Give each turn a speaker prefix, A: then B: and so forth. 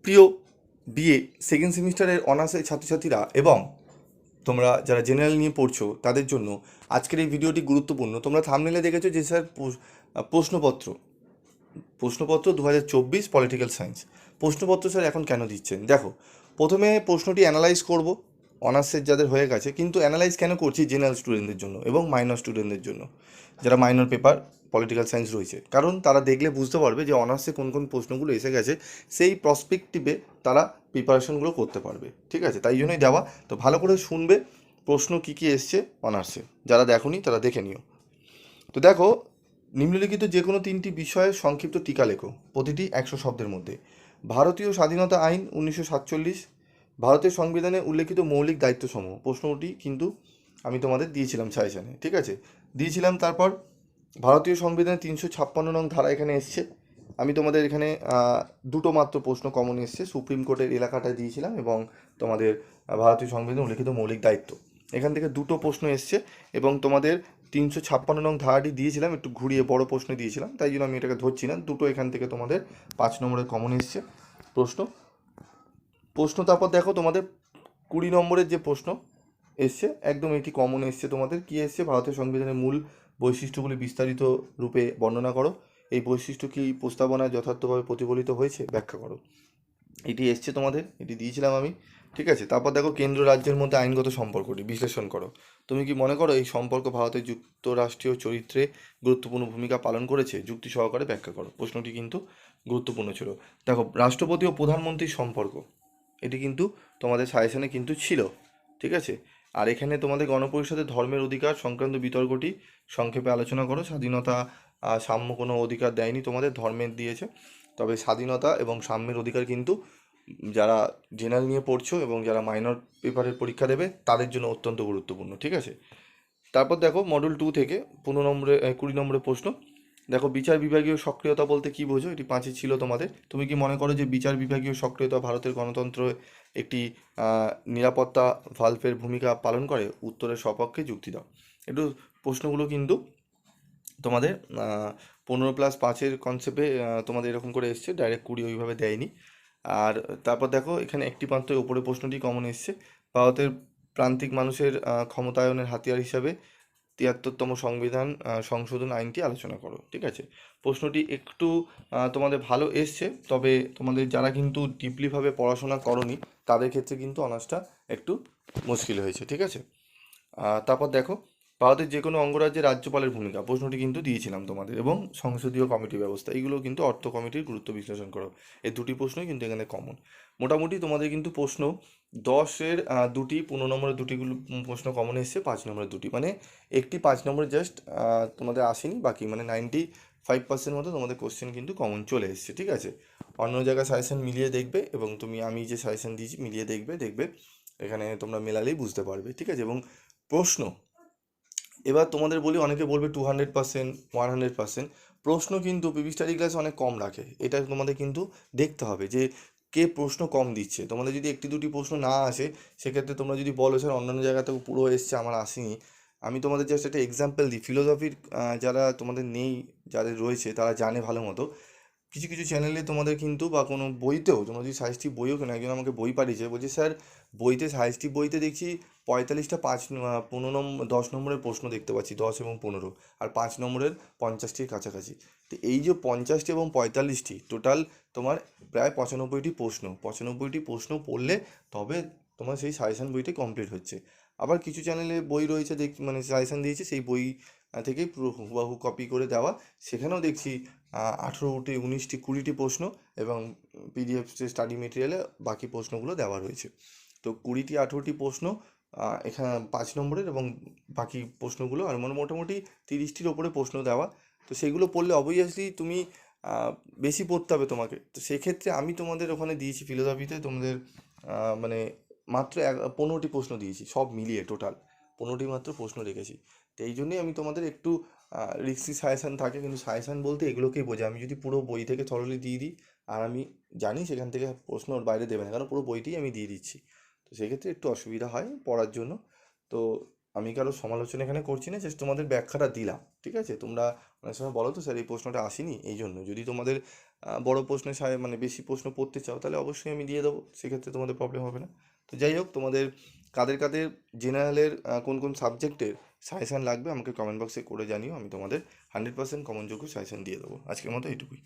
A: প্রিয় BA second সেমিস্টারের অনার্সের ছাত্রছাত্রীরা এবং তোমরা যারা জেনারেল নিয়ে পড়ছো তাদের জন্য আজকের এই ভিডিওটি গুরুত্বপূর্ণ। তোমরা থাম্বনেলে দেখেছো যে স্যার প্রশ্নপত্র প্রশ্নপত্র 2024 পলিটিক্যাল সায়েন্স প্রশ্নপত্র স্যার এখন কেন দিচ্ছেন। দেখো, প্রথমে প্রশ্নটি অ্যানালাইজ করব অনার্সের যাদের হয়ে গেছে, কিন্তু অ্যানালাইজ কেন করছি জেনারেল স্টুডেন্টদের জন্য এবং মাইনর স্টুডেন্টদের জন্য, যারা মাইনর পেপার পলিটিক্যাল সায়েন্স রয়েছে। কারণ তারা দেখলে বুঝতে পারবে যে অনার্সে কোন কোন প্রশ্নগুলো এসে গেছে, সেই প্রসপেক্টিভে তারা প্রিপারেশনগুলো করতে পারবে। ঠিক আছে, তাই জন্যই দেওয়া। তো ভালো করে শুনবে প্রশ্ন কী কী এসছে অনার্সে, যারা দেখোনি তারা দেখে নিও। তো দেখো, নিম্নলিখিত যে কোনো তিনটি বিষয়ের সংক্ষিপ্ত টিকা লেখো, প্রতিটি 100 শব্দের মধ্যে। ভারতীয় স্বাধীনতা আইন 1947, ভারতের সংবিধানে উল্লেখিত মৌলিক দায়িত্বসমূহ। প্রশ্নটি কিন্তু আমি তোমাদের দিয়েছিলাম সাজেশনে, ঠিক আছে, দিয়েছিলাম। তারপর ভারতীয় সংবিধানে 356 নং ধারা এখানে এসছে। আমি তোমাদের এখানে দুটো মাত্র প্রশ্ন কমন এসছে, সুপ্রিম কোর্টের এলাকাটা দিয়েছিলাম এবং তোমাদের ভারতীয় সংবিধানে উল্লেখিত মৌলিক দায়িত্ব, এখান থেকে দুটো প্রশ্ন এসছে। এবং তোমাদের 356 নং ধারাটি দিয়েছিলাম, একটু ঘুরিয়ে বড় প্রশ্ন দিয়েছিলাম, তাই জন্য আমি এটাকে ধরছি না। দুটো এখান থেকে তোমাদের 5 নম্বরের কমন এসছে প্রশ্ন। তারপর দেখো তোমাদের 20 নম্বরের যে প্রশ্ন এসছে, একদম এটি কমন এসছে। তোমাদের কি এসছে? ভারতের সংবিধানের মূল বৈশিষ্ট্যগুলি বিস্তারিত রূপে বর্ণনা করো। এই বৈশিষ্ট্য কি প্রস্তাবনায় যথার্থভাবে প্রতিফলিত হয়েছে? ব্যাখ্যা করো। এটি এসছে তোমাদের, এটি দিয়েছিলাম আমি। ঠিক আছে, তারপর দেখো কেন্দ্র রাজ্যের মধ্যে আইনগত সম্পর্কটি বিশ্লেষণ করো। তুমি কি মনে করো এই সম্পর্ক ভারতের যুক্তরাষ্ট্রীয় চরিত্রে গুরুত্বপূর্ণ ভূমিকা পালন করেছে? যুক্তি সহকারে ব্যাখ্যা করো। প্রশ্নটি কিন্তু গুরুত্বপূর্ণ ছিল। দেখো, রাষ্ট্রপতি ও প্রধানমন্ত্রীর সম্পর্ক, এটি কিন্তু তোমাদের সাজেশনে কিন্তু ছিল। ঠিক আছে, আর এখানে তোমাদের গণপরিষদের ধর্মের অধিকার সংক্রান্ত বিতর্কটি সংক্ষেপে আলোচনা করো। স্বাধীনতা সাম্য কোনো অধিকার দেয়নি তোমাদের, ধর্মের দিয়েছে। তবে স্বাধীনতা এবং সাম্যের অধিকার কিন্তু যারা জেনারেল নিয়ে পড়ছো এবং যারা মাইনর পেপারের পরীক্ষা দেবে তাদের জন্য অত্যন্ত গুরুত্বপূর্ণ। ঠিক আছে, তারপর দেখো মডেল 2 থেকে 20 নম্বরের প্রশ্ন। দেখো, বিচার বিভাগীয় সক্রিয়তা বলতে কি বোঝো? এটি 5-এ ছিল তোমাদের। তুমি কি মনে করো যে বিচার বিভাগীয় সক্রিয়তা ভারতের গণতন্ত্র একটি নিরাপত্তা ভাল্বের ভূমিকা পালন করে? উত্তরের সপক্ষে যুক্তি দাও। একটু প্রশ্নগুলো কিন্তু তোমাদের 15+5-এর কনসেপ্টে তোমাদের এরকম করে এসছে, ডাইরেক্ট 20 ওইভাবে দেয়নি। আর তারপর দেখো এখানে একটি মাত্র উপরে প্রশ্নটি কমন এসছে। ভারতের প্রান্তিক মানুষের ক্ষমতায়নের হাতিয়ার হিসাবে 73তম সংবিধান সংশোধন আইনটি আলোচনা করো। ঠিক আছে, প্রশ্নটি একটু তোমাদের ভালো এসছে, তবে তোমাদের যারা কিন্তু ডিপলিভাবে পড়াশোনা করনি তাদের ক্ষেত্রে কিন্তু অনার্সটা একটু মুশকিল হয়েছে। ঠিক আছে, তারপর দেখো ভারতের যে কোনো অঙ্গরাজ্যে রাজ্যপালের ভূমিকা, প্রশ্নটি কিন্তু দিয়েছিলাম তোমাদের, এবং সংসদীয় কমিটি ব্যবস্থা, এইগুলো কিন্তু অর্থ কমিটির গুরুত্ব বিশ্লেষণ করো। এই দুটি প্রশ্নই কিন্তু এখানে কমন। মোটামুটি তোমাদের কিন্তু প্রশ্ন 10-এর দুটি, 15 নম্বরের দুটিগুলো প্রশ্ন কমন এসছে, 5 নম্বরের দুটি, মানে একটি 5 নম্বরে জাস্ট তোমাদের আসেনি, বাকি মানে 95% মতো তোমাদের কোশ্চেন কিন্তু কমন চলে এসছে। ঠিক আছে, অন্য জায়গায় সাজেশন মিলিয়ে দেখবে এবং আমি যে সাজেশন দিয়েছি মিলিয়ে দেখবে এখানে তোমরা মেলালেই বুঝতে পারবে। ঠিক আছে, এবং প্রশ্ন এবার তোমাদের বলি, অনেকে বলবে 200%, 100%। প্রশ্ন কিন্তু পিভি স্টাডি ক্লাস অনেক কম রাখে, এটা তোমাদের কিন্তু দেখতে হবে যে কে প্রশ্ন কম দিচ্ছে। তোমাদের যদি একটি দুটি প্রশ্ন না আসে, সেক্ষেত্রে তোমরা যদি বলো স্যার অন্যান্য জায়গা থেকে পুরো এসছে আমার আসেনি, আমি তোমাদের জাস্ট একটা এক্সাম্পল দিই। ফিলোসফির যারা তোমাদের নেই, যাদের রয়েছে তারা জানে ভালো মতো। কিছু কিছু চ্যানেলে তোমাদের কিন্তু বা কোনো বইতেও, তোমরা যদি সাহিত্যিক বইও কেন, একজন আমাকে বই পাঠিয়েছে, বলছে স্যার বইতে সাহিত্যিক বইতে দেখছি 45টা 15 নম্বর 10 নম্বরের প্রশ্ন দেখতে পাচ্ছি, 10 এবং 15, আর 5 নম্বরের 50টির কাছাকাছি। তো এই যে 50টি এবং 45টি টোটাল তোমার প্রায় 95টি প্রশ্ন পড়লে তবে তোমার সেই সাজেশন বইটি কমপ্লিট হচ্ছে। আবার কিছু চ্যানেলে বই রয়েছে মানে সাজেশন দিয়েছে সেই বই থেকেই পুরো হুবহু কপি করে দেওয়া, সেখানেও দেখছি 18টি 19টি 20টি প্রশ্ন এবং পিডিএফ স্টাডি মেটেরিয়ালে বাকি প্রশ্নগুলো দেওয়া রয়েছে। তো 20টি 18টি প্রশ্ন এখানে 5 নম্বরের, এবং বাকি প্রশ্নগুলো আর মোটামুটি 30টির ওপরে প্রশ্ন দেওয়া। তো সেগুলো পড়লে অবভিয়াসলি তুমি বেশি পড়তে হবে তোমাকে। তো সেক্ষেত্রে আমি তোমাদের ওখানে দিয়েছি ফিলোসফিতে তোমাদের মানে মাত্র 15টি প্রশ্ন দিয়েছি, সব মিলিয়ে টোটাল 15টি মাত্র প্রশ্ন রেখেছি। তো এই জন্যই আমি তোমাদের একটু রিক্সি সাজেশান থাকে, কিন্তু সাজেশান বলতে এগুলোকেই বোঝায়। আমি যদি পুরো বই থেকে থরলি দিয়ে দিই, আর আমি জানি সেখান থেকে প্রশ্ন ওর বাইরে দেবে না, কারণ পুরো বইটিই আমি দিয়ে দিচ্ছি। তো সেক্ষেত্রে একটু অসুবিধা হয় পড়ার জন্য। তো আমি কারো সমালোচনা এখানে করছি না, জাস্ট তোমাদের ব্যাখ্যাটা দিলাম। ঠিক আছে, তোমরা অনেক সময় বলো তো স্যার এই প্রশ্নটা আসেনি, এই জন্য যদি তোমাদের বড় প্রশ্নে মানে বেশি প্রশ্ন পড়তে চাও তাহলে অবশ্যই আমি দিয়ে দেবো, সেক্ষেত্রে তোমাদের প্রবলেম হবে না। তো যাই হোক, তোমাদের কাদের কাদের জেনারেলের কোন কোন সাবজেক্টের সাজেশান লাগবে আমাকে কমেন্ট বক্সে করে জানিও, আমি তোমাদের 100% কমনযোগ্য সাজেশান দিয়ে দেবো। আজকের মতো এইটুকুই।